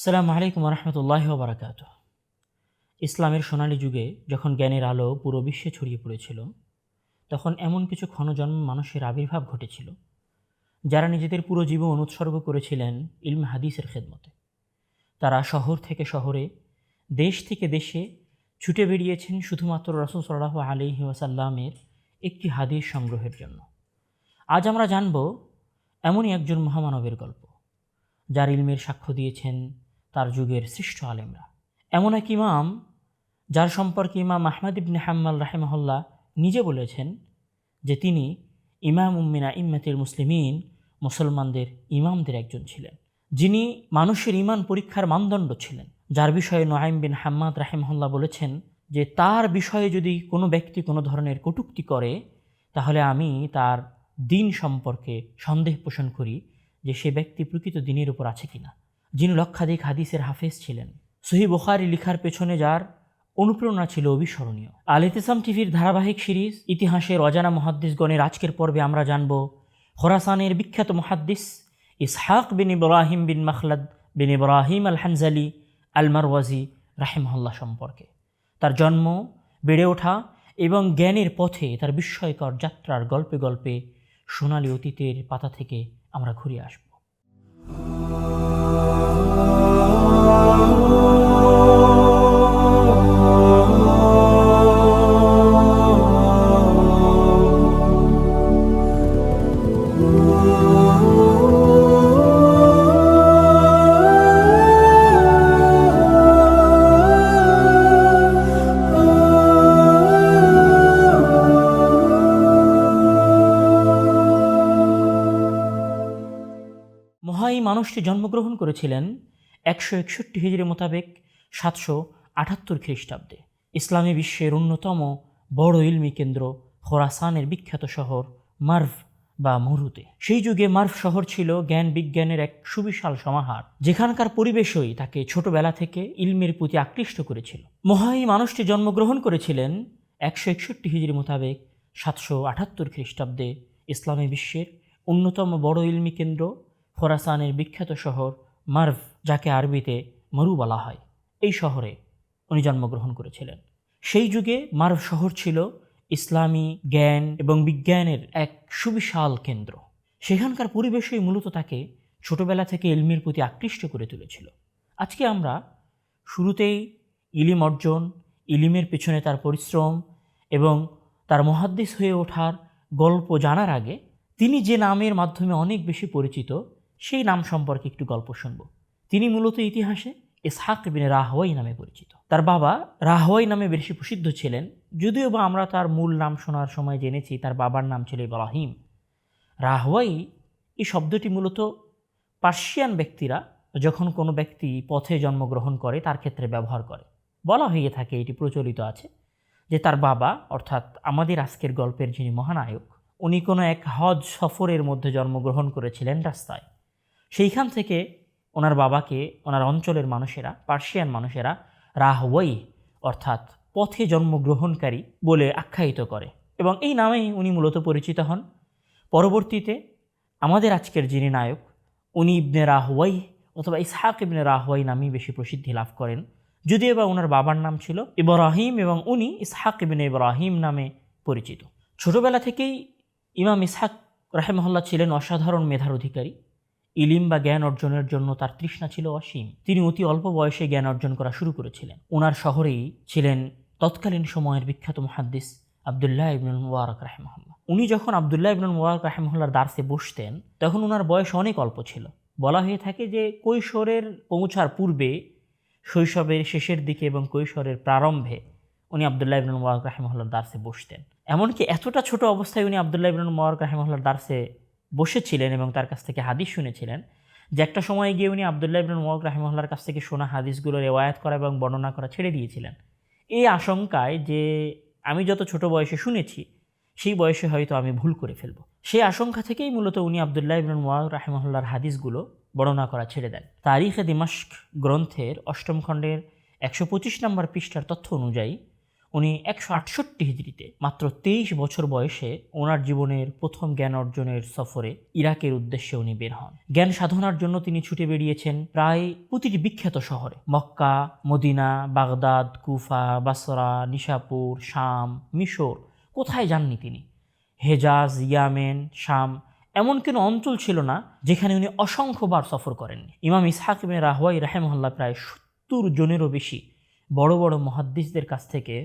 আসসালামু আলাইকুম রহমতুল্লাহ বারাকাত। ইসলামের সোনালী যুগে যখন জ্ঞানের আলো পুরো বিশ্বে ছড়িয়ে পড়েছিল, তখন এমন কিছু ক্ষণজন্ম মানুষের আবির্ভাব ঘটেছিল যারা নিজেদের পুরো জীবন উৎসর্গ করেছিলেন ইলম হাদিসের খেদমতে। তারা শহর থেকে শহরে, দেশ থেকে দেশে ছুটে বেরিয়েছেন শুধুমাত্র রাসূল সাল্লাল্লাহু আলাইহি ওয়াসাল্লামের একটি হাদিস সংগ্রহের জন্য। আজ আমরা জানব এমনই একজন মহামানবের গল্প, যার ইলমের সাক্ষ্য দিয়েছেন তার যুগের শ্রেষ্ঠ আলেমরা। এমন এক ইমাম যার সম্পর্কে ইমাম আহমদ ইবনে হাম্বল রাহিমাহুল্লাহ নিজে বলেছেন যে তিনি ইমাম মিন আইম্মাতিল মুসলিমিন, মুসলমানদের ইমামদের একজন ছিলেন, যিনি মানুষের ইমান পরীক্ষার মানদণ্ড ছিলেন। যার বিষয়ে নুআইম বিন হাম্মাদ রাহিমাহুল্লাহ বলেছেন যে তার বিষয়ে যদি কোনো ব্যক্তি কোনো ধরনের কটূক্তি করে, তাহলে আমি তার দিন সম্পর্কে সন্দেহ পোষণ করি যে সে ব্যক্তি প্রকৃত দিনের উপর আছে কিনা। যিনি লক্ষাধিক হাদিসের হাফেজ ছিলেন, সহিহ বুখারী লেখার পেছনে যার অনুপ্রেরণা ছিল অবিস্মরণীয়। আল ইতিসাম টিভির ধারাবাহিক সিরিজ ইতিহাসের অজানা মুহাদ্দিসগণের আজকের পর্বে আমরা জানব খোরাসানের বিখ্যাত মুহাদ্দিস ইসহাক বিন ইব্রাহিম বিন মাখলাদ বিন ইব্রাহিম আল হানজালি আল মারওয়াজি রাহিমাহুল্লাহ সম্পর্কে। তার জন্ম, বেড়ে ওঠা এবং জ্ঞানের পথে তার বিস্ময়কর যাত্রার গল্পে গল্পে সোনালী অতীতের পাতা থেকে আমরা ঘুরে আসব। এই মানুষটি জন্মগ্রহণ করেছিলেন 161 হিজরি মোতাবেক 778 খ্রিস্টাব্দে ইসলামী বিশ্বের অন্যতম বড় ইলমি কেন্দ্র খোরাসানের বিখ্যাত শহর মার্ভ বা মরুতে। সেই যুগে মার্ভ শহর ছিল জ্ঞান বিজ্ঞানের এক সুবিশাল সমাহার, যেখানকার পরিবেশই তাকে ছোটবেলা থেকে ইলমের প্রতি আকৃষ্ট করেছিল। এই মানুষটি জন্মগ্রহণ করেছিলেন 161 হিজরি মোতাবেক 778 খ্রিস্টাব্দে ইসলামী বিশ্বের অন্যতম বড় ইলমি কেন্দ্র খোরাসানের বিখ্যাত শহর মার্ভ, যাকে আরবিতে মরু বলা হয়, এই শহরে উনি জন্মগ্রহণ করেছিলেন। সেই যুগে মার্ভ শহর ছিল ইসলামী জ্ঞান এবং বিজ্ঞানের এক সুবিশাল কেন্দ্র। সেখানকার পরিবেশই মূলত তাকে ছোটবেলা থেকে ইলমের প্রতি আকৃষ্ট করে তুলেছিল। আজকে আমরা শুরুতেই ইলিম অর্জন, ইলিমের পেছনে তার পরিশ্রম এবং তার মুহাদ্দিস হয়ে ওঠার গল্প জানার আগে তিনি যে নামের মাধ্যমে অনেক বেশি পরিচিত, সেই নাম সম্পর্কে একটু গল্প শুনব। তিনি মূলত ইতিহাসে ইসহাক বিন রাহওয়াই নামে পরিচিত। তার বাবা রাহওয়াই নামে বেশি প্রসিদ্ধ ছিলেন, যদিও বা আমরা তার মূল নাম শোনার সময় জেনেছি তার বাবার নাম ছিল ইব্রাহিম। রাহওয়াই এই শব্দটি মূলত পার্সিয়ান ব্যক্তিরা যখন কোনো ব্যক্তি পথে জন্মগ্রহণ করে তার ক্ষেত্রে ব্যবহার করে। বলা হয়ে থাকে, এটি প্রচলিত আছে যে তার বাবা, অর্থাৎ আমাদের আজকের গল্পের যিনি মহানায়ক, উনি কোনো এক হজ সফরের মধ্যে জন্মগ্রহণ করেছিলেন রাস্তায়। সেইখান থেকে ওনার বাবাকে ওনার অঞ্চলের মানুষেরা, পার্সিয়ান মানুষেরা রাহওয়াই অর্থাৎ পথে জন্মগ্রহণকারী বলে আখ্যায়িত করে এবং এই নামেই উনি মূলত পরিচিত হন। পরবর্তীতে আমাদের আজকের যিনি নায়ক, উনি ইবনে রাহওয়াই অথবা ইসহাক ইবনে রাহওয়াই নামেই বেশি প্রসিদ্ধি লাভ করেন, যদিও বা ওনার বাবার নাম ছিল ইব্রাহিম এবং উনি ইসহাক ইবনে ইব্রাহিম নামে পরিচিত। ছোটবেলা থেকেই ইমাম ইসহাক রাহিমাহুল্লাহ ছিলেন অসাধারণ মেধার অধিকারী। ইলিম বা জ্ঞান অর্জনের জন্য তার তৃষ্ণা ছিল অসীম। তিনি অতি অল্প বয়সে জ্ঞান অর্জন করা শুরু করেছিলেন। ওনার শহরেই ছিলেন তৎকালীন সময়ের বিখ্যাত মুহাদ্দিস আবদুল্লাহ ইবনুল মুবারক রাহিমাহুল্লাহ। উনি যখন আবদুল্লাহ ইবনুল মুবারক রাহিমাহুল্লাহর দার্সে বসতেন, তখন ওনার বয়স অনেক অল্প ছিল। বলা হয়ে থাকে যে কৈশোরের পৌঁছার পূর্বে, শৈশবের শেষের দিকে এবং কৈশোরের প্রারম্ভে উনি আবদুল্লাহ ইবনুল মুবারক রাহিমাহুল্লাহর দার্সে বসতেন। এমনকি এতটা ছোট অবস্থায় উনি আবদুল্লাহ ইবনুল মুবারক রাহিমাহুল্লাহর দার্সে বসেছিলেন এবং তার কাছ থেকে হাদিস শুনেছিলেন যে একটা সময় গিয়ে উনি আবদুল্লাহ ইবনুল মুবারক রাহিমাহুল্লাহর কাছ থেকে শোনা হাদিসগুলো রেওয়ায়াত করা এবং বর্ণনা করা ছেড়ে দিয়েছিলেন, এই আশঙ্কায় যে আমি যত ছোট বয়সে শুনেছি সেই বয়সে হয়তো আমি ভুল করে ফেলব। সেই আশঙ্কা থেকেই মূলত উনি আবদুল্লাহ ইবনুল মুবারক রাহিমাহুল্লাহর হাদিসগুলো বর্ণনা করা ছেড়ে দেন। তারিখে দিমাশক গ্রন্থের 8ম খণ্ডের 125 নম্বর পৃষ্ঠার তথ্য অনুযায়ী উনি 168 হিজরিতে মাত্র 23 বছর বয়সে ওনার জীবনের প্রথম জ্ঞান অর্জনের সফরে ইরাকের উদ্দেশ্যে উনি বের হন। জ্ঞান সাধনার জন্য তিনি ছুটে বেরিয়েছেন প্রায় প্রতিটি বিখ্যাত শহরে, মক্কা, মদিনা, বাগদাদ, কুফা, বাসরা, নিশাপুর, শাম, মিশর, কোথায় যাননি তিনি। হেজাজ, ইয়ামেন, শাম, এমন কোনো অঞ্চল ছিল না যেখানে উনি অসংখ্যবার সফর করেননি। ইমাম ইসহাক ইবনে রাহওয়াই রাহিমাহুল্লাহ প্রায় 70 জনেরও বেশি বড় বড় মুহাদ্দিসদের কাছ থেকে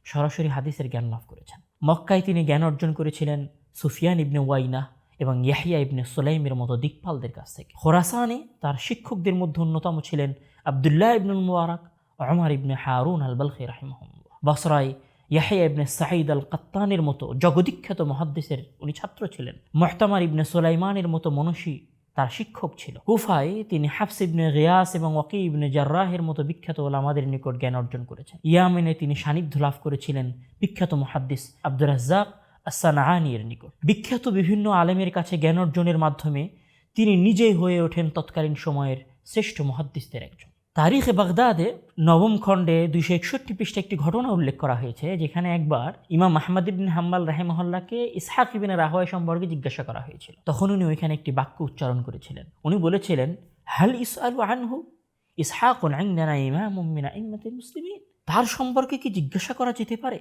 সরাসরি হাদিসের জ্ঞান লাভ করেছেন। মক্কায় তিনি জ্ঞান অর্জন করেছিলেন সুফিয়ান ইবনে ওয়াইনা এবং ইয়াহিয়া ইবনে সুলাইমের মতো দিকপালদের কাছ থেকে। খোরাসানে তার শিক্ষকদের মধ্যে অন্যতম ছিলেন আবদুল্লাহ ইবনুল মুবারক, ওমর ইবনে হারুন আল বালখি রাহিমাহুল্লাহ। বসরায় ইয়াহিয়া ইবনে সাঈদ আল কাত্তানের মতো জগবিখ্যাত মুহাদ্দিসের উনি ছাত্র ছিলেন। মুহতামার ইবনে সুলাইমানের মতো মনশী তার শিক্ষক ছিল। কুফায় তিনি হাফস ইবনে গিয়াস এবং ওয়াকি ইবনে জাররাহের মতো বিখ্যাত ওলামাদের নিকট জ্ঞান অর্জন করেছেন। ইয়ামেনে তিনি সান্নিধ্য লাভ করেছিলেন বিখ্যাত মুহাদ্দিস আব্দুর রাজ্জাক আস-সানআনীর নিকট। বিখ্যাত বিভিন্ন আলেমের কাছে জ্ঞান অর্জনের মাধ্যমে তিনি নিজেই হয়ে ওঠেন তৎকালীন সময়ের শ্রেষ্ঠ মুহাদ্দিসদের একজন। তারিখে বাগদাদে 9ম খণ্ডে 261 পৃষ্ঠা একটি ঘটনা উল্লেখ করা হয়েছে, যেখানে একবার ইমাম আহমদ ইবনে হাম্বল রাহিমাহুল্লাহকে ইসহাক ইবনে রাহওয়াই সম্পর্কে জিজ্ঞাসা করা হয়েছিল। তখন উনি ওইখানে একটি বাক্য উচ্চারণ করেছিলেন। উনি বলেছিলেন, হাল ইসআলু আনহু ইসহাকুন ইনদানা ইমামুম মিন আইম্মাতিল মুসলিমিন। তার সম্পর্কে কি জিজ্ঞাসা করা যেতে পারে?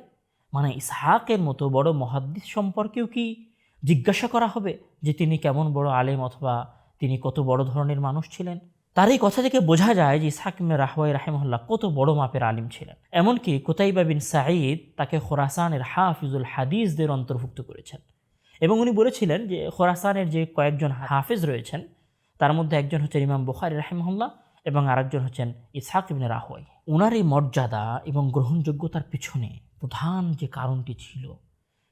মানে ইসহাকের মতো বড় মুহাদ্দিস সম্পর্কেও কি জিজ্ঞাসা করা হবে যে তিনি কেমন বড় আলেম অথবা তিনি কত বড় ধরনের মানুষ ছিলেন? তার এই কথা থেকে বোঝা যায় যে ইসহাক ইবনে রাহওয়াই রাহিমাহুল্লাহ কত বড় মাপের আলিম ছিলেন। এমনকি কুতাইবা বিন সাঈদ তাকে খোরাসানের হাফিজুল হাদিসদের অন্তর্ভুক্ত করেছেন এবং উনি বলেছিলেন যে খোরাসানের যে কয়েকজন হাফিজ রয়েছেন তার মধ্যে একজন হচ্ছেন ইমাম বুখারী রাহিমাহুল্লাহ এবং আরেকজন হচ্ছেন ইসহাক ইবনে রাহওয়াই। ওনার এই মর্যাদা এবং গ্রহণযোগ্যতার পিছনে প্রধান যে কারণটি ছিল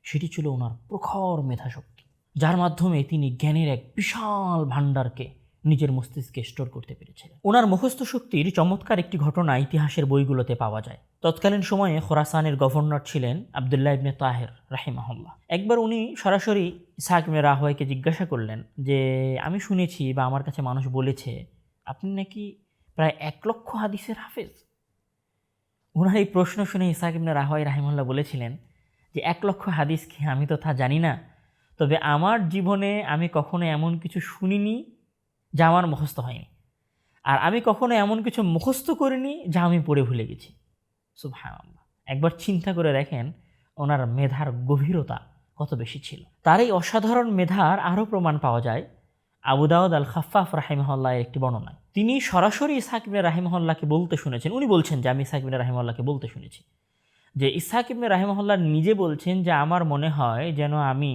সেটি ছিল ওনার প্রখর মেধাশক্তি, যার মাধ্যমে তিনি জ্ঞানের এক বিশাল ভাণ্ডারকে নিজের মস্তিষ্কে স্টোর করতে পেরেছিলেন। ওনার মুখস্থ শক্তির চমৎকার একটি ঘটনা ইতিহাসের বইগুলোতে পাওয়া যায়। তৎকালীন সময়ে খোরাসানের গভর্নর ছিলেন আবদুল্লাহ ইবনে তাহের রাহিমাহুল্লাহ। একবার উনি সরাসরি ইসহাক ইবনে রাহওয়াইকে জিজ্ঞাসা করলেন যে, আমি শুনেছি বা আমার কাছে মানুষ বলেছে আপনি নাকি প্রায় 1 লক্ষ হাদিসের হাফেজ। ওনার এই প্রশ্ন শুনে ইসহাক ইবনে রাহওয়াই রাহিমাহুল্লাহ বলেছিলেন যে 1 লক্ষ হাদিস কি, আমি তো তা জানি না, তবে আমার জীবনে আমি কখনো এমন কিছু শুনিনি যা আমার মুখস্থ হয়নি, আর আমি কখনো এমন কিছু মুখস্থ করিনি যা আমি পড়ে ভুলে গেছি। সুবহানাল্লাহ, একবার চিন্তা করে দেখেন ওনার মেধার গভীরতা কত বেশি ছিল। তার এই অসাধারণ মেধার আরও প্রমাণ পাওয়া যায় আবু দাউদ আল খাফফাফ রাহিমাহুল্লাহের একটি বর্ণনায়। তিনি সরাসরি ইসহাক ইবনে রাহিমাহুল্লাহকে বলতে শুনেছেন। উনি বলছেন যে আমি ইসহাক ইবনে রাহিমাহুল্লাহকে বলতে শুনেছি যে ইসহাক ইবনে রাহিমাহুল্লাহ নিজে বলছেন যে আমার মনে হয় যেন আমি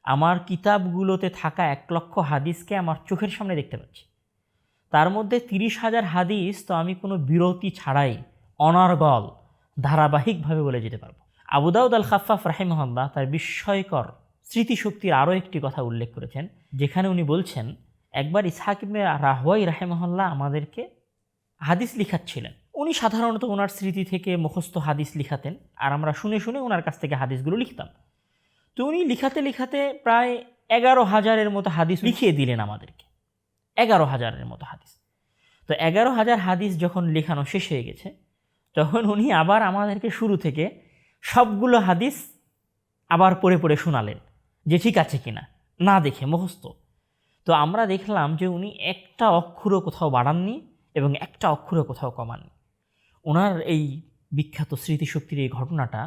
আমার কিতাবগুলোতে থাকা 1 লক্ষ হাদিসকে আমার চোখের সামনে দেখতে পাচ্ছি। তার মধ্যে 30,000 হাদিস তো আমি কোনো বিরতি ছাড়াই অনর্গল ধারাবাহিকভাবে বলে যেতে পারবো। আবু দাউদ আল খাফফাফ রাহিমাহুল্লাহ তার বিস্ময়কর স্মৃতিশক্তির আরও একটি কথা উল্লেখ করেছেন, যেখানে উনি বলছেন একবার ইসহাক ইবনে রাহওয়াই রাহিমাহুল্লাহ আমাদেরকে হাদিস লিখাচ্ছিলেন। উনি সাধারণত ওনার স্মৃতি থেকে মুখস্থ হাদিস লিখাতেন আর আমরা শুনে শুনে ওনার কাছ থেকে হাদিসগুলো লিখতাম। তো উনি লিখাতে লিখাতে প্রায় 11,000-এর মতো হাদিস লিখিয়ে দিলেন আমাদেরকে। 11,000-এর মতো হাদিস। তো 11,000 হাদিস যখন লেখানো শেষ হয়ে গেছে তখন উনি আবার আমাদেরকে শুরু থেকে সবগুলো হাদিস আবার পড়ে পড়ে শোনালেন যে ঠিক আছে কিনা, না দেখে মুখস্থ। তো আমরা দেখলাম যে উনি একটা অক্ষরও কোথাও বাড়াননি এবং একটা অক্ষরও কোথাও কমাননি। ওনার এই বিখ্যাত স্মৃতিশক্তির এই ঘটনাটা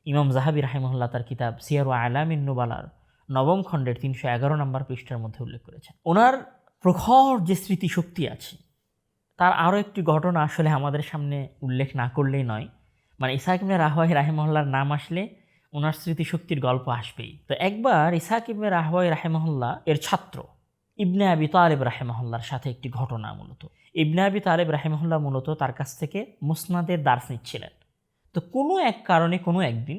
ইমাম যাহাবী রাহিমাহুল্লাহ তার কিতাব সিয়ারু আলামিন নুবালার 9ম খণ্ডের 311 নম্বর পৃষ্ঠার মধ্যে উল্লেখ করেছেন। ওনার প্রখর যে স্মৃতিশক্তি আছে তার আরও একটি ঘটনা আসলে আমাদের সামনে উল্লেখ না করলেই নয়। মানে ইসহাক ইবনে রাহওয়াই রাহিমাহুল্লাহর নাম আসলে ওনার স্মৃতিশক্তির গল্প আসবেই। তো একবার ইসহাক ইবনে রাহওয়াই রাহিমাহুল্লাহ এর ছাত্র ইবনে আবি তালেব রাহিমাহুল্লাহর সাথে একটি ঘটনা, মূলত ইবনে আবি তালেব রাহিমাহুল্লাহ মূলত তার কাছ থেকে মুসনাদের দার্স নিচ্ছিলেন। তো কোনো এক কারণে কোনো একদিন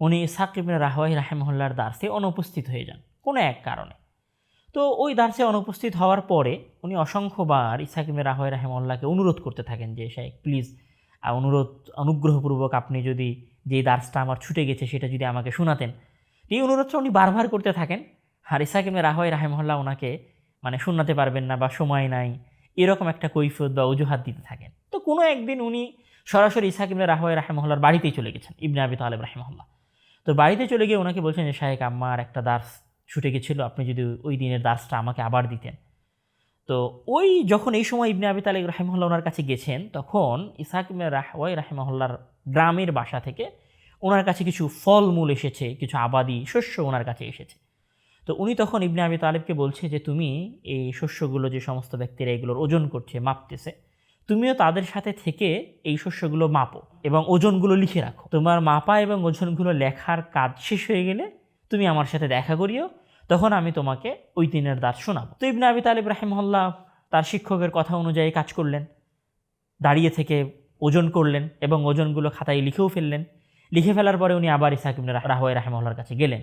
উনি ইসহাক ইবনে রাহওয়াই রাহিমাহুল্লাহর দার্সে অনুপস্থিত হয়ে যান কোনো এক কারণে। তো ওই দার্সে অনুপস্থিত হওয়ার পরে উনি অসংখ্যবার ইসহাক ইবনে রাহওয়াই রাহিমাহুল্লাহকে অনুরোধ করতে থাকেন যে শাইখ প্লিজ অনুগ্রহপূর্বক আপনি যদি যেই দার্সটা আমার ছুটে গেছে সেটা যদি আমাকে শোনাতেন। এই অনুরোধটা উনি বারবার করতে থাকেন। আর ইসহাক ইবনে রাহওয়াই রাহিমাহুল্লাহ ওনাকে শোনাতে পারবেন না বা সময় নাই এরকম একটা কৈফিয়ত বা অজুহাত দিতে থাকেন। তো কোনো একদিন উনি সরাসরি ইসহাক ইবনে রাহওয়াই রাহিমাহুল্লাহর বাড়িতেই চলে গেছেন ইবনে আবি তালেব রাহিমাহুল্লাহ। তো বাড়িতে চলে গিয়ে ওনাকে বলছেন যে শায়েখ, আমার একটা দার্স ছুটে গেছিলো, আপনি যদি ওই দিনের দার্সটা আমাকে আবার দিতেন। তো যখন এই সময় ইবনে আবি তালেব রাহিমাহুল্লাহ ওনার কাছে গেছেন, তখন ইসহাক ইবনে রাহওয়াই রাহিমাহুল্লাহর গ্রামের বাসা থেকে ওনার কাছে কিছু ফলমূল এসেছে, কিছু আবাদি শস্য ওনার কাছে এসেছে। তো উনি তখন ইবনে আবি তালেবকে বলছে যে তুমি এই শস্যগুলো, যে সমস্ত ব্যক্তিরা এগুলোর ওজন করছে, মাপতেছে, তুমিও তাদের সাথে থেকে এই শস্যগুলো মাপো এবং ওজনগুলো লিখে রাখো। তোমার মাপা এবং ওজনগুলো লেখার কাজ শেষ হয়ে গেলে তুমি আমার সাথে দেখা করিও, তখন আমি তোমাকে ওই দিনের দার্স শোনাবো। তো ইবনে আবি তালেব রাহিমাহুল্লাহ তার শিক্ষকের কথা অনুযায়ী কাজ করলেন, দাঁড়িয়ে থেকে ওজন করলেন এবং ওজনগুলো খাতায় লিখেও ফেললেন। লিখে ফেলার পরে উনি আবার ইসহাক ইবনে রাহওয়াই রাহিমাহুল্লাহর কাছে গেলেন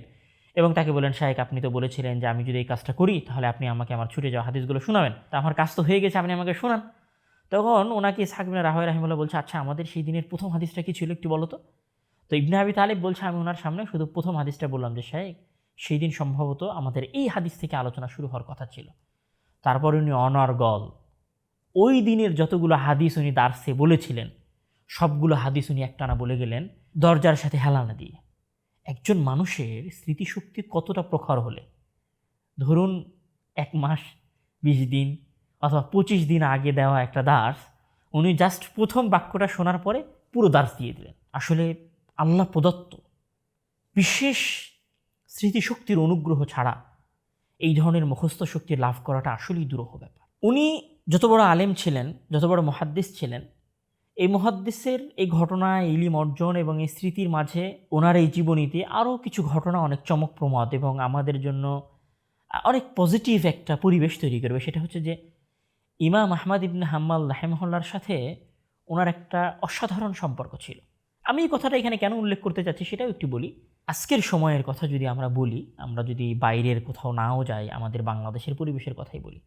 এবং তাকে বলেন, শায়েখ, আপনি তো বলেছিলেন যে আমি যদি এই কাজটা করি তাহলে আপনি আমাকে আমার ছুটে যাওয়া হাদিসগুলো শোনাবেন, তা আমার কাজ তো হয়ে গেছে, আপনি আমাকে শোনান। তখন ওনাকে ইসহাক ইবনে রাহওয়াই রাহিমাহুল্লাহ বলছে, আচ্ছা, আমাদের সেই দিনের প্রথম হাদিসটা কি ছিল একটু বলো তো। তো ইবনে আবি তালেব বলছে, আমি ওনার সামনে শুধু প্রথম হাদিসটা বললাম যে শায়েখ, সেই দিন সম্ভবত আমাদের এই হাদিস থেকে আলোচনা শুরু হওয়ার কথা ছিল। তারপর উনি অনর্গল ওই দিনের যতগুলো হাদিস উনি দার্সে বলেছিলেন সবগুলো হাদিস উনি একটানা বলে গেলেন, দরজার সাথে হেলানা দিয়ে। একজন মানুষের স্মৃতিশক্তি কতটা প্রখর হলে, ধরুন 1 মাস 20 দিন অথবা 25 দিন আগে দেওয়া একটা দার্স উনি জাস্ট প্রথম বাক্যটা শোনার পরে পুরো দার্স দিয়ে দিলেন। আসলে আল্লাহ প্রদত্ত বিশেষ স্মৃতিশক্তির অনুগ্রহ ছাড়া এই ধরনের মুখস্থ শক্তি লাভ করাটা আসলেই দুরূহ ব্যাপার। উনি যত বড় আলেম ছিলেন, যত বড় মুহাদ্দিস ছিলেন, এই মুহাদ্দিসের এই ঘটনা, ইলম অর্জন এবং এই স্মৃতির মাঝে ওনার এই জীবনীতে আরও কিছু ঘটনা অনেক চমকপ্রমদ এবং আমাদের জন্য অনেক পজিটিভ একটা পরিবেশ তৈরি করবে। সেটা হচ্ছে যে ইমাম আহমদ ইবনে হাম্বল রাহিমাহুল্লাহর সাথে ওনার একটা অসাধারণ সম্পর্ক ছিল। আমি এই কথাটা এখানে কেন উল্লেখ করতে চাচ্ছি সেটাও একটু বলি। আজকের সময়ের কথা যদি আমরা বলি, আমরা যদি বাইরের কোথাও নাও যাই, আমাদের বাংলাদেশের পরিবেশের কথাই বলি,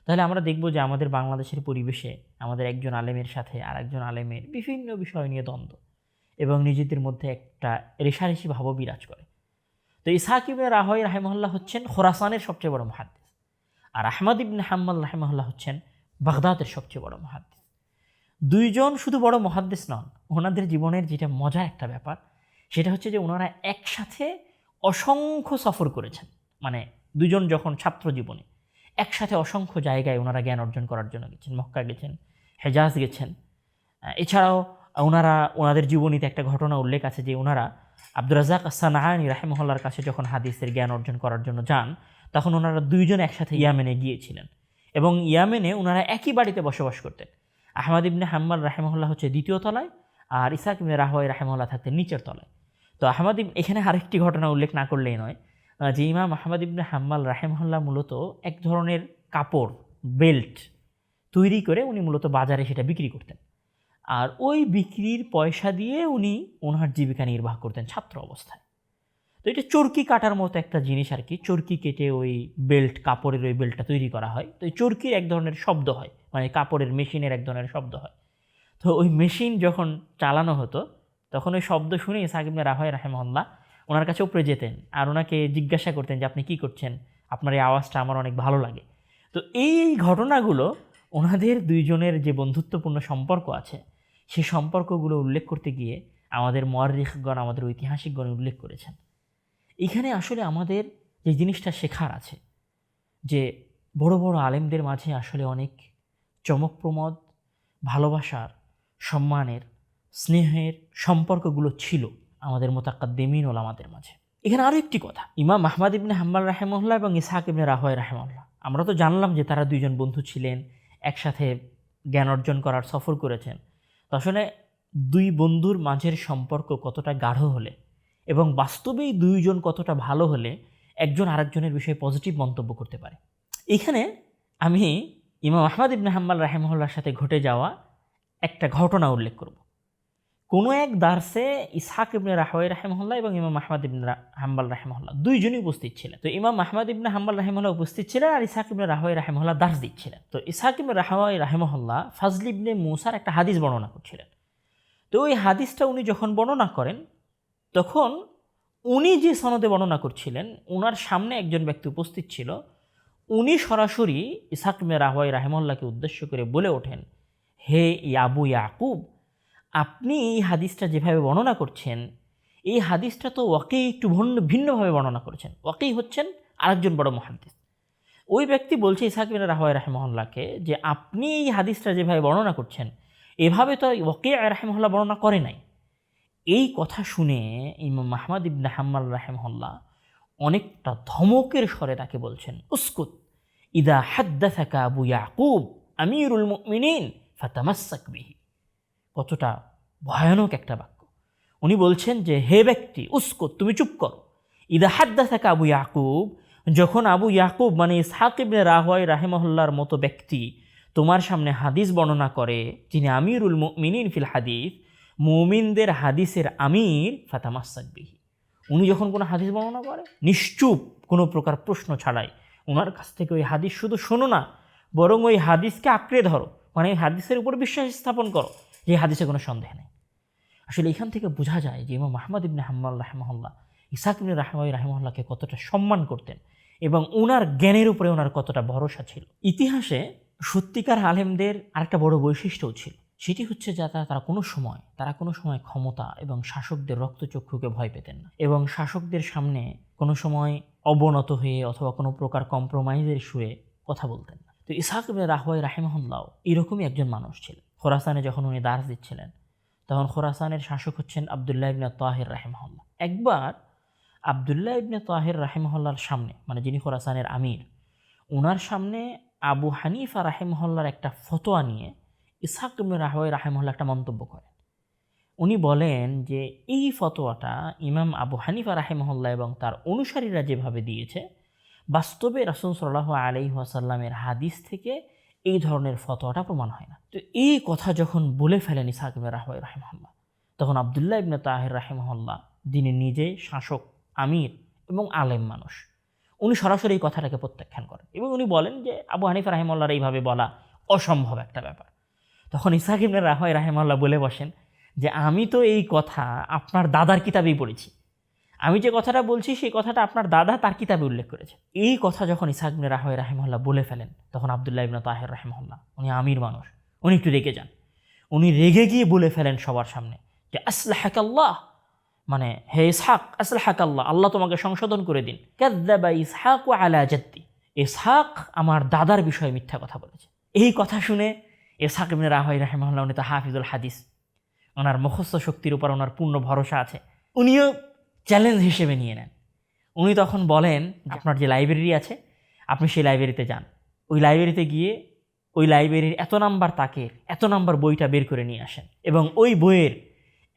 তাহলে আমরা দেখব যে আমাদের বাংলাদেশের পরিবেশে আমাদের একজন আলেমের সাথে আর একজন আলেমের বিভিন্ন বিষয় নিয়ে দ্বন্দ্ব এবং নিজেদের মধ্যে একটা রেষারেষি ভাবও বিরাজ করে। তো ইসহাক ইবনে রাহওয়াই রাহিমাহুল্লাহ হচ্ছেন খোরাসানের সবচেয়ে বড় মুহাদ্দিস, আর আহমদ ইবনে হাম্বল রাহিমাহুল্লাহ হচ্ছেন বাগদাদের সবচেয়ে বড় মুহাদ্দিস। দুইজন শুধু বড় মুহাদ্দিস নন, ওনাদের জীবনের যেটা মজা একটা ব্যাপার সেটা হচ্ছে যে ওনারা একসাথে অসংখ্য সফর করেছেন। মানে দুজন যখন ছাত্র জীবনে একসাথে অসংখ্য জায়গায় ওনারা জ্ঞান অর্জন করার জন্য গেছেন। মক্কা গেছেন, হেজাজ গেছেন। এছাড়াও ওনাদের জীবনীতে একটা ঘটনা উল্লেখ আছে যে ওনারা আব্দুর রাজ্জাক আস-সানাআনী রাহিমাহুল্লাহর কাছে যখন হাদিসের জ্ঞান অর্জন করার জন্য যান, তখন ওনারা দুইজন একসাথে ইয়ামেনে গিয়েছিলেন এবং ইয়ামেনে ওনারা একই বাড়িতে বসবাস করতেন। আহমদ ইবনে হাম্বল রাহিমাহুল্লাহ হচ্ছে দ্বিতীয় তলায় আর ইসহাক ইবনে রাহওয়াই রাহিমাহুল্লাহ থাকতেন নিচের তলায়। তো এখানে আরেকটি ঘটনা উল্লেখ না করলেই নয় যে ইমাম আহমদ ইবনে হাম্বল রাহিমাহুল্লাহ মূলত এক ধরনের কাপড় বেল্ট তৈরি করে উনি মূলত বাজারে সেটা বিক্রি করতেন, আর ওই বিক্রির পয়সা দিয়ে উনি ওনার জীবিকা নির্বাহ করতেন ছাত্র অবস্থায়। তো এটা চরকি কাটার মতো একটা জিনিস আর কি। চরকি কেটে ওই বেল্ট, কাপড়ের ওই বেল্টটা তৈরি করা হয়। তো এই চরকির এক ধরনের শব্দ হয়, মানে কাপড়ের মেশিনের এক ধরনের শব্দ হয়। তো ওই মেশিন যখন চালানো হতো তখন ওই শব্দ শুনে ইসহাক ইবনে রাহওয়াই রাহিমাহুল্লাহ ওনার কাছে উপরে যেতেন আর ওনাকে জিজ্ঞাসা করতেন যে আপনি কী করছেন, আপনার এই আওয়াজটা আমার অনেক ভালো লাগে। তো এই ঘটনাগুলো ওনাদের দুইজনের যে বন্ধুত্বপূর্ণ সম্পর্ক আছে সেই সম্পর্কগুলো উল্লেখ করতে গিয়ে আমাদের মুআররিখগণ, আমাদের ঐতিহাসিকগণ উল্লেখ করেছেন। এখানে আসলে আমাদের যে জিনিসটা শেখার আছে যে বড় বড় আলেমদের মাঝে আসলে অনেক চমকপ্রমদ ভালোবাসার, সম্মানের, স্নেহের সম্পর্কগুলো ছিল আমাদের মুতাকাদ্দিমিন ওলামাদের মাঝে। এখানে আরও একটি কথা, ইমাম আহমদ ইবনে হাম্বল রাহিমাহুল্লাহ এবং ইসহাক ইবনে রাহওয়াই রাহিমাহুল্লাহ, আমরা তো জানলাম যে তারা দুইজন বন্ধু ছিলেন, একসাথে জ্ঞান অর্জন করার সফর করেছেন। তো আসলে দুই বন্ধুর মাঝের সম্পর্ক কতটা গাঢ় হলে এবং বাস্তবেই দুইজন কতটা ভালো হলে একজন আরেকজনের বিষয়ে পজিটিভ মন্তব্য করতে পারে। এখানে আমি ইমাম আহমদ ইবনে হাম্বল রাহিমাহুল্লাহর সাথে ঘটে যাওয়া একটা ঘটনা উল্লেখ করব। কোনো এক দার্সে ইসহাক ইবনে রাহওয়াই রাহিমাহুল্লাহ এবং ইমাম আহমদ ইবনে হাম্বল রাহিমাহুল্লাহ দুইজনই উপস্থিত ছিলেন। তো ইমাম আহমদ ইবনে হাম্বল রাহিমাহুল্লাহ উপস্থিত ছিলেন আর ইসহাক ইবনে রাহওয়াই রাহিমাহুল্লাহ দার্স দিচ্ছিলেন। তো ইসহাক ইবনে রাহওয়াই রাহিমাহুল্লাহ ফাজল ইবনে মুসার একটা হাদিস বর্ণনা করছিলেন। তো ওই হাদিসটা উনি যখন বর্ণনা করেন তখন উনি যে সনদে বর্ণনা করছিলেন ওনার সামনে একজন ব্যক্তি উপস্থিত ছিল। উনি সরাসরি ইসহাক ইবনে রাহওয়াই রাহিমাহুল্লাহকে উদ্দেশ্য করে বলে ওঠেন, হে আবু ইয়াকুব, আপনি এই হাদিসটা যেভাবে বর্ণনা করছেন, এই হাদিসটা তো ওয়াকেই একটু ভিন্নভাবে বর্ণনা করেছেন। ওয়াকেই হচ্ছেন আরেকজন বড় মুহাদ্দিস। ওই ব্যক্তি বলছে ইসহাক ইবনে রাহওয়ায় রাহিমাহুল্লাহকে যে আপনি এই হাদিসটা যেভাবে বর্ণনা করছেন, এভাবে তো ওয়াকি রাহিমাহুল্লাহ বর্ণনা করে নাই। এই কথা শুনে ইমাম আহমদ ইবনে হাম্মাল রাহিমাহুল্লাহ অনেকটা ধমকের স্বরে তাকে বলছেন, উসকুত ইদা হাদ্দাসাকা আবু ইয়াকুব আমিরুল মুমিনিন ফাতামাসসাক বিহি। কতটা ভয়ানক একটা বাক্য। উনি বলছেন যে হে ব্যক্তি, উসকুত, তুমি চুপ করো। ইদা হাদ্দাসাকা আবু ইয়াকুব, যখন আবু ইয়াকুব মানে ইসহাক ইবনে রাহওয়ায় রাহিমাহুল্লাহর মতো ব্যক্তি তোমার সামনে হাদিস বর্ণনা করে, যিনি আমিরুল মুমিনিন ফিল হাদিস, মুমিনদের হাদিসের আমির, ফাতামাসসাক বিহি, উনি যখন কোনো হাদিস বর্ণনা করে নিশ্চুপ, কোনো প্রকার প্রশ্ন ছাড়াই ওনার কাছ থেকে ওই হাদিস শুধু শোনো না, বরং ওই হাদিসকে আঁকড়ে ধরো, মানে ওই হাদিসের উপর বিশ্বাস স্থাপন করো যে হাদিসে কোনো সন্দেহ নেই। আসলে এখান থেকে বোঝা যায় যে ইমাম আহমদ ইবনে হাম্মাল রাহিমাহুল্লাহ ইসহাক ইবনে রাহওয়ায় রাহিমাহুল্লাহকে কতটা সম্মান করতেন এবং ওনার জ্ঞানের উপরে ওনার কতটা ভরসা ছিল। ইতিহাসে সত্যিকার আলেমদের আরেকটা বড় বৈশিষ্ট্যও ছিল, সেটি হচ্ছে যে তারা কোনো সময় ক্ষমতা এবং শাসকদের রক্তচক্ষুকে ভয় পেতেন না, এবং শাসকদের সামনে কোনো সময় অবনত হয়ে অথবা কোনো প্রকার কম্প্রোমাইজের সুরে কথা বলতেন না। তো ইসহাক ইবনে রাহওয়ায় রাহিমাহুল্লাহ এরকমই একজন মানুষ ছিলেন। খোরাসানে যখন উনি দার্স দিচ্ছিলেন, তখন খোরাসানের শাসক হচ্ছেন আবদুল্লাহ ইবনে তাহির রাহিমাহুল্লাহ। একবার আবদুল্লাহ ইবনে তাহির রাহিমাহুল্লাহর সামনে, মানে যিনি খোরাসানের আমির, ওনার সামনে আবু হানিফা রাহিমাহুল্লাহর একটা ফতোয়া নিয়ে ইসহাক ইবনে রাহওয়ায় রাহিমাহুল্লাহ একটা মন্তব্য করেন। উনি বলেন যে এই ফতোয়াটা ইমাম আবু হানিফা রাহিমাহুল্লাহ এবং তার অনুসারীরা যেভাবে দিয়েছে, বাস্তবে রাসূল সাল্লাল্লাহু আলাইহি ওয়াসাল্লামের হাদিস থেকে এই ধরনের ফতোয়াটা প্রমাণ হয় না। তো এই কথা যখন বলে ফেলেন ইসহাক ইবনে রাহওয়ায় রাহিমাহুল্লাহ, তখন আবদুল্লাহ ইবনে তাহির রাহিমাহুল্লাহ, যিনি নিজে শাসক, আমির এবং আলেম মানুষ, উনি সরাসরি এই কথাটাকে প্রত্যাখ্যান করেন এবং উনি বলেন যে আবু হানিফা রাহিমাহুল্লাহর এইভাবে বলা অসম্ভব একটা ব্যাপার। তখন ইসহাক ইবনে রাহওয়ায় রাহিমাহুল্লাহ বলে বসেন যে আমি তো এই কথা আপনার দাদার কিতাবেই পড়েছি, আমি যে কথাটা বলছি সেই কথাটা আপনার দাদা তার কিতাবে উল্লেখ করেছে। এই কথা যখন ইসহাক ইবনে রাহওয়ায় রাহিমাহুল্লাহ বলে ফেলেন, তখন আবদুল্লাহ ইবনে তাহির রাহিমাহুল্লাহ, উনি আমির মানুষ, উনি একটু রেগে যান। উনি রেগে গিয়ে বলে ফেলেন সবার সামনে যে আসলাহাকাল্লাহ, মানে হে ইসহাক, আসলাহাকাল্লাহ, আল্লাহ তোমাকে সংশোধন করে দিন। কাযযাবা ইসহাকু আলা জাদ্দি, ইসহাক আমার দাদার বিষয়ে মিথ্যা কথা বলেছে। এই কথা শুনে ইসহাক ইবনে রাহওয়ায় রাহিমাহুল্লাহ, উনি তো হাফিজুল হাদিস, ওনার মুখস্থ শক্তির উপর ওনার পূর্ণ ভরসা আছে, উনিও চ্যালেঞ্জ হিসেবে নিয়ে নেন। উনি তখন বলেন, আপনার যে লাইব্রেরি আছে আপনি সেই লাইব্রেরিতে যান, ওই লাইব্রেরিতে গিয়ে ওই লাইব্রেরির এত নাম্বার বইটা বের করে নিয়ে আসেন এবং ওই বইয়ের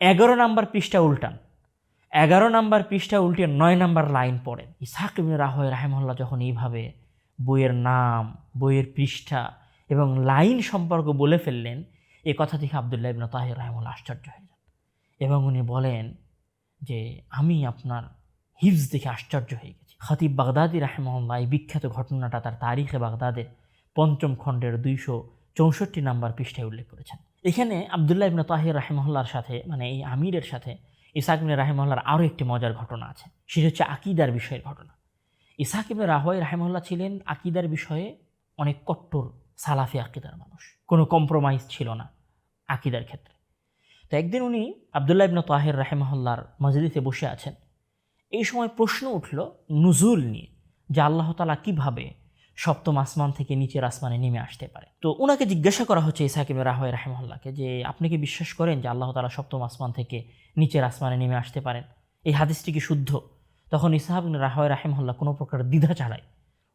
11 নাম্বার পৃষ্ঠা উল্টান, 11 নাম্বার পৃষ্ঠা উল্টে 9 নাম্বার লাইন পড়েন। ইসহাক ইবনে রাহওয়ায় রাহিমাহুল্লাহ যখন এইভাবে বইয়ের নাম, বইয়ের পৃষ্ঠা এবং লাইন সম্পর্ক বলে ফেললেন, এ কথা দেখে আবদুল্লাহ ইবনে তাহির রাহিমাহুল্লাহ আশ্চর্য হয়ে যান এবং উনি বলেন যে আমি আপনার হিফজ দেখে আশ্চর্য হয়ে গেছি। খতিব বাগদাদি রাহিমাহুল্লাহ এই বিখ্যাত ঘটনাটা তার তারিখে বাগদাদের 5ম খণ্ডের 264 নাম্বার পৃষ্ঠায় উল্লেখ করেছেন। এখানে আবদুল্লাহ ইবনে তাহির রাহিমাহুল্লাহর সাথে, মানে এই আমিরের সাথে ইসহাক ইবনে রাহিমাহুল্লাহর আরও একটি মজার ঘটনা আছে, সেটা হচ্ছে আকিদার বিষয়ের ঘটনা। ইসহাক ইবনে রাহওয়ায় রাহিমাহুল্লাহ ছিলেন আকিদার বিষয়ে অনেক কট্টর সালাফি আকিদার মানুষ, কোনো কম্প্রোমাইজ ছিল না আকিদার ক্ষেত্রে। তো একদিন উনি আবদুল্লাহ ইবনে তাহির রাহিমাহুল্লাহর মজলিসে বসে আছেন। এই সময় প্রশ্ন উঠল নুজুল নিয়ে, যে আল্লাহ তাআলা কিভাবে 7ম আসমান থেকে নিচের আসমানে নেমে আসতে পারে। তো ওনাকে জিজ্ঞাসা করা হচ্ছে ইসহাক ইবনে রাহওয়ায় রাহিমাহুল্লাহকে, যে আপনি কি বিশ্বাস করেন যে আল্লাহ তাআলা 7ম আসমান থেকে নিচের আসমানে নেমে আসতে পারেন? এই হাদিসটি কি শুদ্ধ? তখন ইসহাক ইবনে রাহওয়ায় রাহিমাহুল্লাহ কোনো প্রকার দ্বিধা ছাড়াই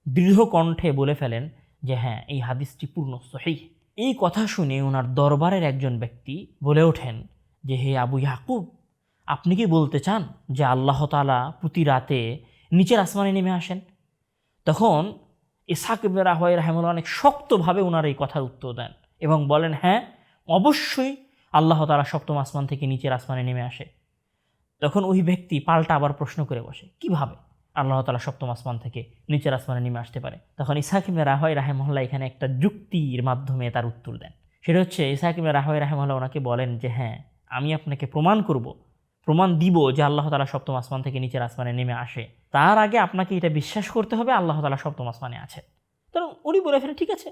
দৃঢ় কণ্ঠে বলে ফেলেন যে হ্যাঁ, এই হাদিসটি পূর্ণ সহিহ। এই কথা শুনে ওনার দরবারের একজন ব্যক্তি বলে ওঠেন যে হে আবু ইয়াকুব, আপনি কি বলতে চান যে আল্লাহ তাআলা প্রতি রাতে নিচের আসমানে নেমে আসেন? তখন ইসহাক ইবনে রাহওয়ায় রাহিমাহুল্লাহ অনেক শক্তভাবে ওনার এই কথার উত্তর দেন এবং বলেন হ্যাঁ, অবশ্যই আল্লাহ তাআলা 7ম আসমান থেকে নিচের আসমানে নেমে আসে। তখন ওই ব্যক্তি পাল্টা আবার প্রশ্ন করে বসে, কিভাবে আল্লাহ তাআলা 7ম আসমান থেকে নিচের আসমানে নেমে আসতে পারে? তখন ইসহাক ইবনে রাহওয়ায় রাহিমাহুল্লাহ এখানে একটা যুক্তির মাধ্যমে তার উত্তর দেন। সেটা হচ্ছে ইসহাক ইবনে রাহওয়ায় রাহিমাহুল্লাহ ওনাকে বলেন যে হ্যাঁ, আমি আপনাকে প্রমাণ দিব যে আল্লাহ তাআলা 7ম আসমান থেকে নিচের আসমানে নেমে আসে। তার আগে আপনাকে এটা বিশ্বাস করতে হবে আল্লাহ তাআলা 7ম আসমানে আছে। তখন উনি বলে ফেলেন, ঠিক আছে,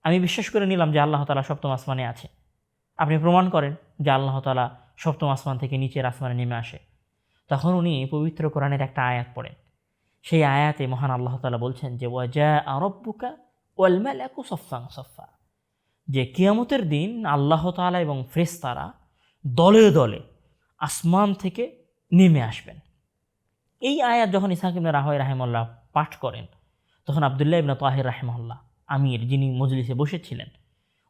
আমি বিশ্বাস করে নিলাম যে আল্লাহ তাআলা 7ম আসমানে আছে, আপনি প্রমাণ করেন। যে আল্লাহ তাআলা সপ্তম আসমান থেকে নিচের আসমানে নেমে আসে, তখন উনি পবিত্র কোরআনের একটা আয়াত পড়েন। সেই আয়াতে মহান আল্লাহ তাআলা বলছেন যে ওয়াজা রব্বুকা ওয়াল মালাকু সফফান সফফা, যে কিয়ামতের দিন আল্লাহ তাআলা এবং ফেরেশতারা দলে দলে আসমান থেকে নেমে আসবেন। এই আয়াত যখন ইসহাক ইবনে রাহওয়াই রাহিমাহুল্লাহ পাঠ করেন, তখন আব্দুল্লাহ ইবনে তাহির রাহিমাহুল্লাহ আমির, যিনি মজলিসে বসেছিলেন,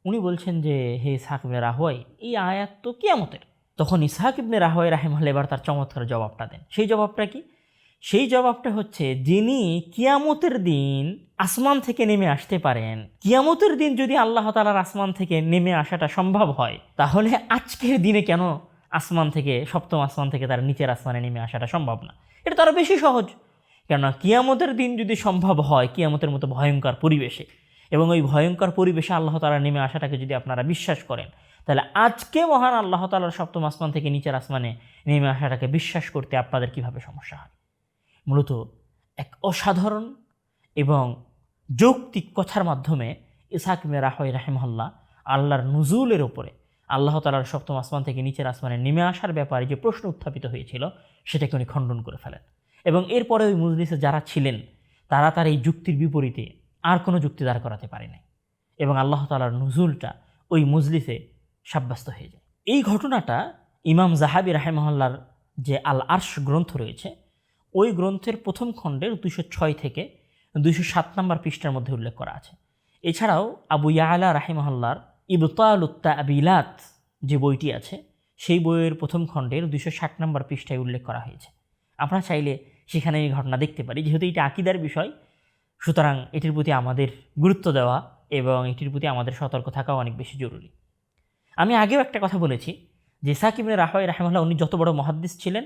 উনি বলছেন যে হে ইসহাক ইবনে রাহওয়াই, এই আয়াত তো কিয়ামতের। তখন ইসহাক ইবনে রাহওয়াই রাহিমাহুল্লাহ এবার তার চমৎকার জবাবটা দেন। সেই জবাবটা কি? সেই জবাবটা হচ্ছে, যিনি কিয়ামতের দিন আসমান থেকে নেমে আসতে পারেন, কিয়ামতের দিন যদি আল্লাহ তাআলার আসমান থেকে নেমে আসাটা সম্ভব হয়, তাহলে আজকের দিনে কেন আসমান থেকে, সপ্তম আসমান থেকে তার নিচের আসমানে নেমে আসাটা সম্ভব না? এটা তো আরও বেশি সহজ। কেননা কিয়ামতের দিন যদি সম্ভব হয় কিয়ামতের মতো ভয়ঙ্কর পরিবেশে, এবং ওই ভয়ঙ্কর পরিবেশে আল্লাহ তাআলা নেমে আসাটাকে যদি আপনারা বিশ্বাস করেন, তাহলে আজকে মহান আল্লাহ তাআলার সপ্তম আসমান থেকে নিচের আসমানে নেমে আসাটাকে বিশ্বাস করতে আপনাদের কিভাবে সমস্যা হয়? মূলত এক অসাধারণ এবং যৌক্তিক কথার মাধ্যমে ইসহাক ইবনে রাহওয়াই রাহিমাহুল্লাহ আল্লাহর নুজুলের ওপরে, আল্লাহ তাআলার সপ্তম আসমান থেকে নিচের আসমানে নেমে আসার ব্যাপারে যে প্রশ্ন উত্থাপিত হয়েছিল সেটাকে উনি খণ্ডন করে ফেলেন। এবং এরপরে ওই মজলিসে যারা ছিলেন তারা তার এই যুক্তির বিপরীতে আর কোনো যুক্তি দাঁড় করাতে পারেনি, এবং আল্লাহ তাআলার নুজুলটা ওই মজলিসে সাব্যস্ত হয়ে যায়। এই ঘটনাটা ইমাম যাহাবী রাহিমাহুল্লাহর যে আল আরশ গ্রন্থ রয়েছে, ওই গ্রন্থের প্রথম খণ্ডের 206 থেকে 207 নম্বর পৃষ্ঠার মধ্যে উল্লেখ করা আছে। এছাড়াও আবু ইয়ালা রাহিমাহুল্লাহর ইবতালুত তাবিলাত যে বইটি আছে, সেই বইয়ের প্রথম খণ্ডের 260 নম্বর পৃষ্ঠায় উল্লেখ করা হয়েছে। আমরা চাইলে সেখানে এই ঘটনা দেখতে পারি। যেহেতু এটা আকীদার বিষয়, সুতরাং এটির প্রতি আমাদের গুরুত্ব দেওয়া এবং এটির প্রতি আমাদের সতর্ক থাকাও অনেক বেশি জরুরি। আমি আগেও একটা কথা বলেছি যে ইসহাক ইবনে রাহওয়াই রাহিমাহুল্লাহ উনি যত বড় মুহাদ্দিস ছিলেন,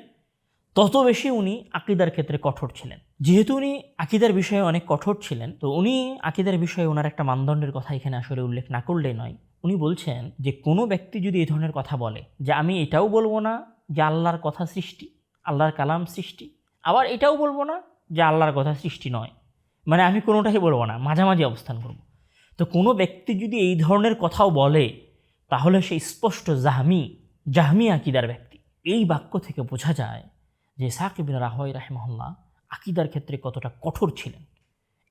তত বেশি উনি আকীদার ক্ষেত্রে কঠোর ছিলেন। যেহেতু উনি আকীদার বিষয়ে অনেক কঠোর ছিলেন, তো উনি আকীদার বিষয়ে ওনার একটা মানদণ্ডের কথা এখানে আসলে উল্লেখ না করলেই নয়। উনি বলছেন যে কোনো ব্যক্তি যদি এই ধরনের কথা বলে যে আমি এটাও বলবো না যে আল্লাহর কথা সৃষ্টি, আল্লাহর কালাম সৃষ্টি, আবার এটাও বলবো না যে আল্লাহর কথা সৃষ্টি নয়, মানে আমি কোনোটাই বলবো না, মাঝামাঝি অবস্থান করব, তো কোনো ব্যক্তি যদি এই ধরনের কথাও বলে, তাহলে সে স্পষ্ট জাহমি আকীদার ব্যক্তি। এই বাক্য থেকে বোঝা যায় যে ইসহাক ইবনে রাহওয়াই রাহিমাহুল্লাহ আকীদার ক্ষেত্রে কতটা কঠোর ছিলেন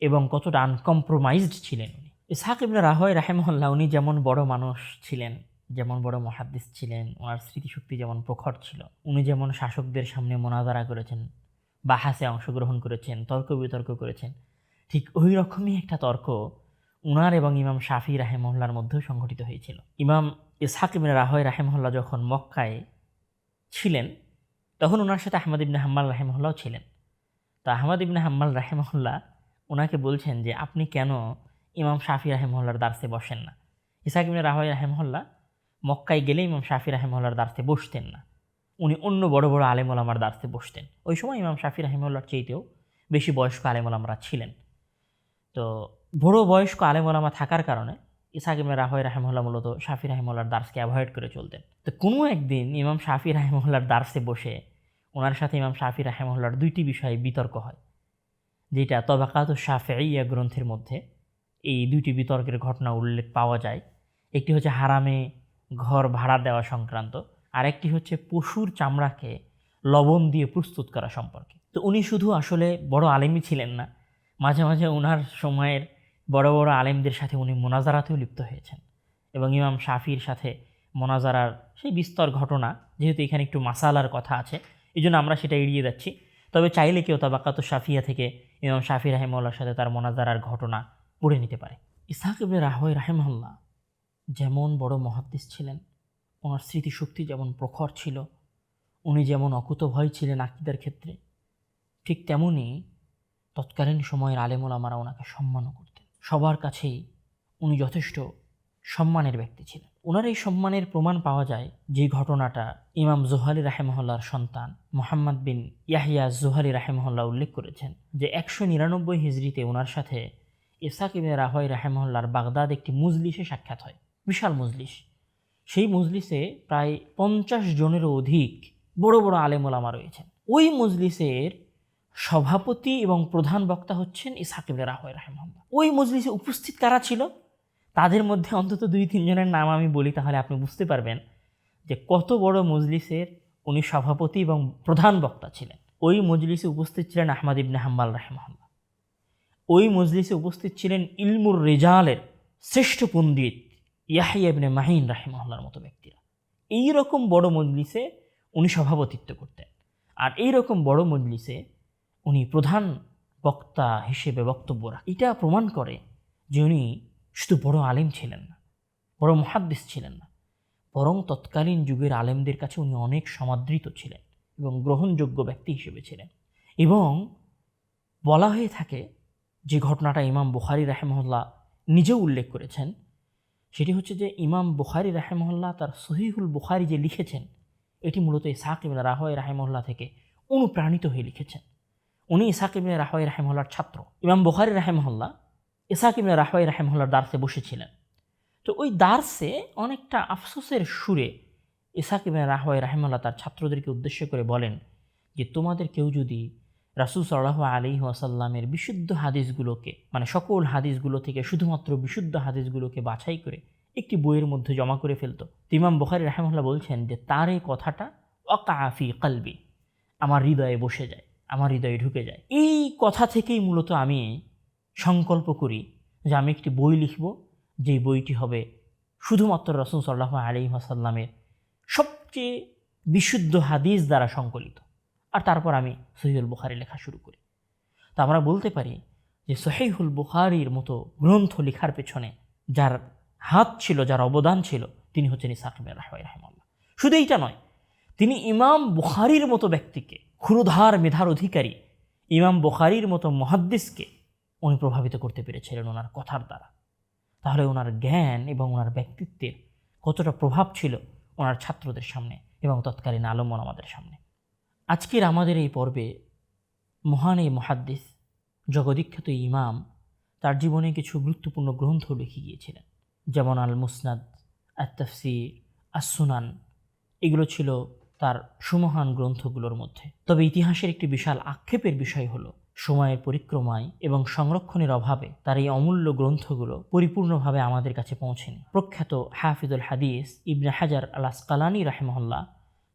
এবং কতটা আনকম্প্রোমাইজড ছিলেন উনি। ইসহাক ইবনে রাহওয়াই রাহিমাহুল্লাহ উনি যেমন বড় মানুষ ছিলেন, যেমন বড় মুহাদ্দিস ছিলেন, ওনার স্মৃতিশক্তি যেমন প্রখর ছিল, উনি যেমন শাসকদের সামনে মোনাজারা করেছেন, বাহাসে অংশগ্রহণ করেছেন, তর্ক বিতর্ক করেছেন, ঠিক ওই রকমই একটা তর্ক উনার এবং ইমাম শাফি রাহিমাহুল্লাহর মধ্যেও সংঘটিত হয়েছিল। ইমাম ইসহাক ইবনে রাহওয়াই রাহিমাহুল্লাহ যখন মক্কায় ছিলেন, তখন ওনার সাথে আহমদ ইবনে হাম্মাল রাহিমাহুল্লাহ ছিলেন। তো আহমদ ইবনে হাম্মাল রাহিমাহুল্লাহ ওনাকে বলছেন যে আপনি কেন ইমাম শাফি রাহিমাহুল্লাহর দার্সে বসেন না? ইসহাক ইবনে রাহওয়াই রাহিমাহুল্লাহ মক্কায় গেলে ইমাম শাফি রাহিমাহুল্লাহর দার্সে বসতেন না, উনি অন্য বড় বড় আলেম ওলামার দার্সে বসতেন। ওই সময় ইমাম শাফি রাহিমাহুল্লাহর চাইতেও বেশি বয়স্ক আলেম ওলামারা ছিলেন। তো বড় বয়স্ক আলেম ওলামা থাকার কারণে ইসহাক ইবনে রাহওয়াই রাহিমাহুল্লাহ মূলত শাফি রাহিমাহুল্লাহর দার্সকে অ্যাভয়েড করে চলতেন। তো কোনো একদিন ইমাম শাফি রাহিমাহুল্লাহর দার্সে বসে ওনার সাথে ইমাম শাফি রাহিমাহুল্লাহর দুইটি বিষয়ে বিতর্ক হয়, যেটা তবাকাতুশ শাফিঈয়া গ্রন্থের মধ্যে এই দুইটি বিতর্কের ঘটনা উল্লেখ পাওয়া যায়। একটি হচ্ছে হারামে ঘর ভাড়া দেওয়া সংক্রান্ত, আর একটি হচ্ছে পশুর চামড়াকে লবণ দিয়ে প্রস্তুত করা সম্পর্কে। তো উনি শুধু আসলে বড় আলেমই ছিলেন না, মাঝে মাঝে ওনার সময়ের বড় বড় আলেমদের সাথে উনি মোনাজারাতেও লিপ্ত হয়েছেন, এবং ইমাম শাফির সাথে মোনাজারার সেই বিস্তর ঘটনা, যেহেতু এখানে একটু মাসালার কথা আছে, এই জন্য আমরা সেটা এড়িয়ে যাচ্ছি। তবে চাইলে কেউ তাবাকাতুশ শাফিয়া থেকে ইমাম শাফি রাহিমাহুল্লাহর সাথে তার মোনাজারার ঘটনা পড়ে নিতে পারে। ইসহাক ইবনে রাহওয়াই রাহিমাহুল্লাহ যেমন বড় মুহাদ্দিস ছিলেন, ওনার স্মৃতিশক্তি যেমন প্রখর ছিল, উনি যেমন অকুতভয় ছিলেন আকীদার ক্ষেত্রে, ঠিক তেমনই তৎকালীন সময়ের আলেম ওলামারা ওনাকে সম্মানও করতেন। সবার কাছেই উনি যথেষ্ট সম্মানের ব্যক্তি ছিলেন। ওনার এই সম্মানের প্রমাণ পাওয়া যায় যে ঘটনাটা ইমাম জোহালি রাহিমাহুল্লাহর সন্তান মুহাম্মদ বিন ইয়াহইয়া জোহালি রাহিমাহুল্লাহ উল্লেখ করেছেন যে 199 হিজরিতে ওনার সাথে ইসহাক ইবনে রাহওয়াই রাহিমাহুল্লাহর বাগদাদ একটি মজলিসে সাক্ষাৎ হয়, বিশাল মজলিস। সেই মজলিসে প্রায় 50 জনেরও অধিক বড় বড় আলেম ওলামা রয়েছেন। ওই মজলিসের সভাপতি এবং প্রধান বক্তা হচ্ছেন ইসহাক ইবনে রাহওয়াই রাহিমাহুল্লাহ। ওই মজলিসে উপস্থিত কারা ছিল? তাদের মধ্যে অন্তত 2-3 জনের নাম আমি বলি, তাহলে আপনি বুঝতে পারবেন যে কত বড় মজলিসের উনি সভাপতি এবং প্রধান বক্তা ছিলেন। ওই মজলিসে উপস্থিত ছিলেন আহমদ ইবনে হাম্বল রাহিমাহুল্লাহ। ওই মজলিসে উপস্থিত ছিলেন ইলমুর রিজালের শ্রেষ্ঠ পণ্ডিত ইয়াহইয়া ইবনে মাহিন রাহিমাহুল্লাহর মতো ব্যক্তিরা। এই রকম বড় মজলিসে উনি সভাপতিত্ব করতেন। আর এই রকম বড় মজলিসে উনি প্রধান বক্তা হিসেবে বক্তব্য রাখেন। এটা প্রমাণ করে যে উনি শুধু বড় আলেম ছিলেন না, বড় মুহাদ্দিস ছিলেন না, বরং তৎকালীন যুগের আলেমদের কাছে উনি অনেক সমাদৃত ছিলেন এবং গ্রহণযোগ্য ব্যক্তি হিসেবে ছিলেন। এবং বলা হয়ে থাকে যে ঘটনাটা ইমাম বুখারী রাহিমাহুল্লাহ নিজেও উল্লেখ করেছেন, সেটি হচ্ছে যে ইমাম বুখারী রাহিমাহুল্লাহ তার সহিহুল বুখারী যে লিখেছেন, এটি মূলত ইসহাক ইবনে রাহওয়্যা রাহিমাহুল্লাহ থেকে অনুপ্রাণিত হয়ে লিখেছেন। উনি ইসহাক ইবনে রাহওয়্যা রাহিমাহুল্লাহর ছাত্র। ইমাম বুখারী রাহিমাহুল্লাহ ইসহাক ইবনে রাহওয়্যা রাহিমাহুল্লাহর দার্সে বসেছিলেন। তো ওই দার্সে অনেকটা আফসোসের সুরে ইসহাক ইবনে রাহওয়্যা রাহিমাহুল্লাহ তার ছাত্রদেরকে উদ্দেশ্য করে বলেন যে তোমাদের কেউ যদি রাসূল সাল্লাল্লাহু আলাইহি ওয়াসাল্লামের বিশুদ্ধ হাদিসগুলোকে, মানে সকল হাদিসগুলো থেকে শুধুমাত্র বিশুদ্ধ হাদিসগুলোকে বাছাই করে একটি বইয়ের মধ্যে জমা করে ফেলতো, ইমাম বুখারী রাহিমাহুল্লাহ বলছেন যে তার এই কথাটা ওয়াকা ফি কলবি, আমার হৃদয়ে বসে যায়, আমার হৃদয়ে ঢুকে যায়। এই কথা থেকেই মূলত আমি সংকল্প করি যে আমি একটি বই লিখব, যেই বইটি হবে শুধুমাত্র রাসূল সাল্লাল্লাহু আলাইহি ওয়াসাল্লামের সবচেয়ে বিশুদ্ধ হাদিস দ্বারা সংকলিত। আর তারপর আমি সহিহুল বুখারী লেখা শুরু করি। তো আমরা বলতে পারি যে সহিহুল বুখারীর মতো গ্রন্থ লেখার পেছনে যার হাত ছিল, যার অবদান ছিল, তিনি হচ্ছেন ইসহাক ইবনে রাহওয়্যা রাহিমাহুল্লাহ। শুধু এইটা নয়, তিনি ইমাম বুখারীর মতো ব্যক্তিকে, ক্ষুরধার মেধার অধিকারী ইমাম বুখারীর মতো মুহাদ্দিসকে উনি প্রভাবিত করতে পেরেছিলেন ওনার কথার দ্বারা। তাহলে ওনার জ্ঞান এবং ওনার ব্যক্তিত্বের কতটা প্রভাব ছিল ওনার ছাত্রদের সামনে এবং তৎকালীন আলেম ওলামাদের সামনে। আজকের আমাদের এই পর্বে মহান এই মুহাদ্দিস, জগদ্বিখ্যাত ইমাম, তার জীবনে কিছু গুরুত্বপূর্ণ গ্রন্থ লিখে গিয়েছিলেন, যেমন আল মুসনাদ, আত তাফসির, আস সুনান। এগুলো ছিল তার সুমহান গ্রন্থগুলোর মধ্যে। তবে ইতিহাসের একটি বিশাল আক্ষেপের বিষয় হলো সময়ের পরিক্রমায় এবং সংরক্ষণের অভাবে তার এই অমূল্য গ্রন্থগুলো পরিপূর্ণভাবে আমাদের কাছে পৌঁছেনি। প্রখ্যাত হাফিজুল হাদিস ইবনে হাজার আল আসকালানী রাহিমাহুল্লাহ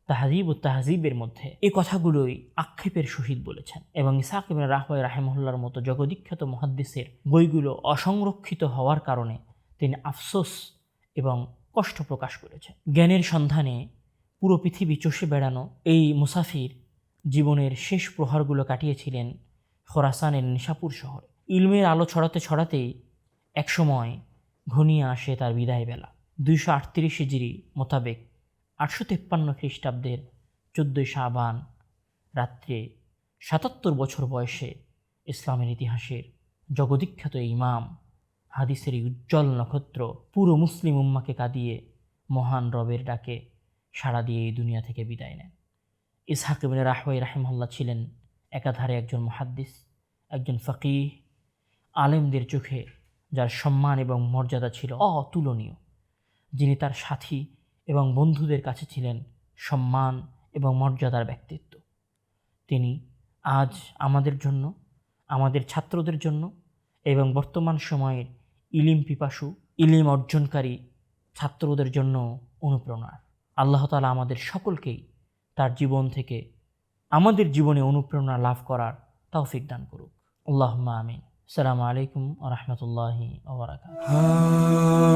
তাহযীব ও তাহযীবের মধ্যে এই কথাগুলোই আক্ষেপের সহিত বলেছেন। এবং ইসহাক ইবনে রাহওয়্যা রাহিমাহুল্লাহর মতো জগদ্বিখ্যাত মুহাদ্দিসের বইগুলো অসংরক্ষিত হওয়ার কারণে তিনি আফসোস এবং কষ্ট প্রকাশ করেছেন। জ্ঞানের সন্ধানে পুরো পৃথিবী চষে বেড়ানো এই মুসাফির জীবনের শেষ প্রহরগুলো কাটিয়েছিলেন খোরাসানের নিশাপুর শহরে। ইলমের আলো ছড়াতে ছড়াতেই একসময় ঘনিয়ে আসে তার বিদায় বেলা। 238 হিজরি মোতাবেক 853 খ্রিস্টাব্দের 14 শাবান রাত্রে 77 বছর বয়সে ইসলামের ইতিহাসের জগদ্বিখ্যাত ইমাম, হাদিসের উজ্জ্বল নক্ষত্র, পুরো মুসলিম উম্মাকে কাঁদিয়ে মহান রবের ডাকে সাড়া দিয়ে এই দুনিয়া থেকে বিদায় নেন। ইসহাক ইবনে রাহওয়্যা রাহিমাহুল্লাহ ছিলেন একাধারে একজন মুহাদ্দিস, একজন ফকিহ, আলেমদের চোখে যার সম্মান এবং মর্যাদা ছিল অতুলনীয়, যিনি তার সাথী এবং বন্ধুদের কাছে ছিলেন সম্মান এবং মর্যাদার ব্যক্তিত্ব। তিনি আজ আমাদের জন্য, আমাদের ছাত্রদের জন্য এবং বর্তমান সময়ের ইলিম পিপাসু, ইলিম অর্জনকারী ছাত্রদের জন্য অনুপ্রেরণা। আল্লাহ তাআলা আমাদের সকলকেই তার জীবন থেকে আমাদের জীবনে অনুপ্রেরণা লাভ করার তৌফিক দান করুক। আল্লাহুম্মা আমিন। আসসালামু আলাইকুম ওয়া রাহমাতুল্লাহি ওয়া বারাকাতুহু।